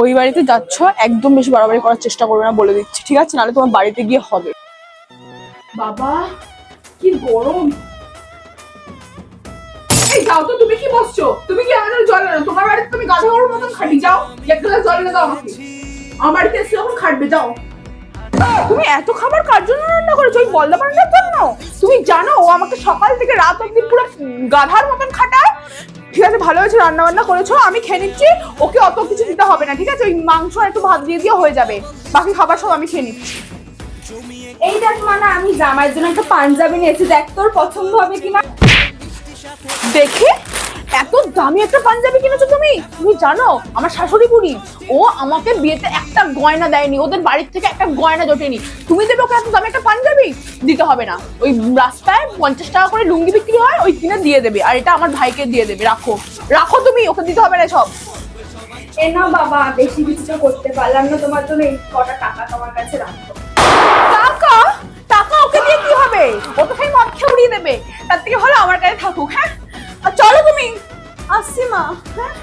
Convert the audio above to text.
ওই বাড়িতে যাচ্ছ, একদম বেশি বাড়াবাড়ি করার চেষ্টা করবে না বলে দিচ্ছি, ঠিক আছে? নাহলে তোমার বাড়িতে গিয়ে হবে। বাবা কি গরম। এই যাও তো, তুমি কি বসছো? তুমি কি আমাদের জল এনো? তোমার বাড়িতে তুমি গাধা গরুর মতন খাটি, যাও এক গ্লাস জল এনে দাও আমাকে। আমার বাড়িতে এসে যখন খাটবে, যাও। তুমি এত খাবার কার জন্য রান্না করেছো? ওই বলদা পান্ডার জন্য? তুমি জানো ও আমাকে সকাল থেকে রাত অব্দি পুরো গাধার মতন খাটায়। ঠিক আছে, ভালো হয়েছে রান্না বান্না করেছো, আমি খেয়ে নিচ্ছি। ওকে অত কিছু দিতে হবে না, ঠিক আছে? ওই মাংস একটু ভাত দিয়ে দিয়ে হয়ে যাবে, বাকি খাবার সব আমি খেয়ে নিচ্ছি। এই দেখ মানা, আমি জামাইয়ের জন্য একটা পাঞ্জাবি নিয়েছি, দেখ তোর পছন্দ হবে কিনা। দেখে এত দামি একটা পাঞ্জাবি কিনেছো তুমি? তুমি জানো আমার শাশুড়ি বুড়ি, ও আমাকে বিয়েতে একটা গয়না দেয়নি, ওদের বাড়ির থেকে একটা গয়না জোটেনি। তুমি দেবে ওকে এত দামি একটা পাঞ্জাবি? দিতে হবে না। ওই রাস্তায় 50 টাকা করে লুঙ্গি বিক্রি হয়, ওই কিনে দিয়ে দেবে, আর এটা আমার ভাইকে দিয়ে দেবে। রাখো রাখো, তুমি ওকে দিতে হবে না সব। এ না বাবা, বেশি কিছু তো করতে পারলাম না তোমার জন্য, এই কটা টাকা তোমার কাছে রাখো। টাকা? টাকা ওকে দিয়ে কি হবে? ও তো খাই মদ খেয়ে উড়িয়ে দেবে, তার থেকে ভালো আমার কাছে থাকুক। হ্যাঁ, আর চলো তুমি। আসছি মা। হ্যাঁ।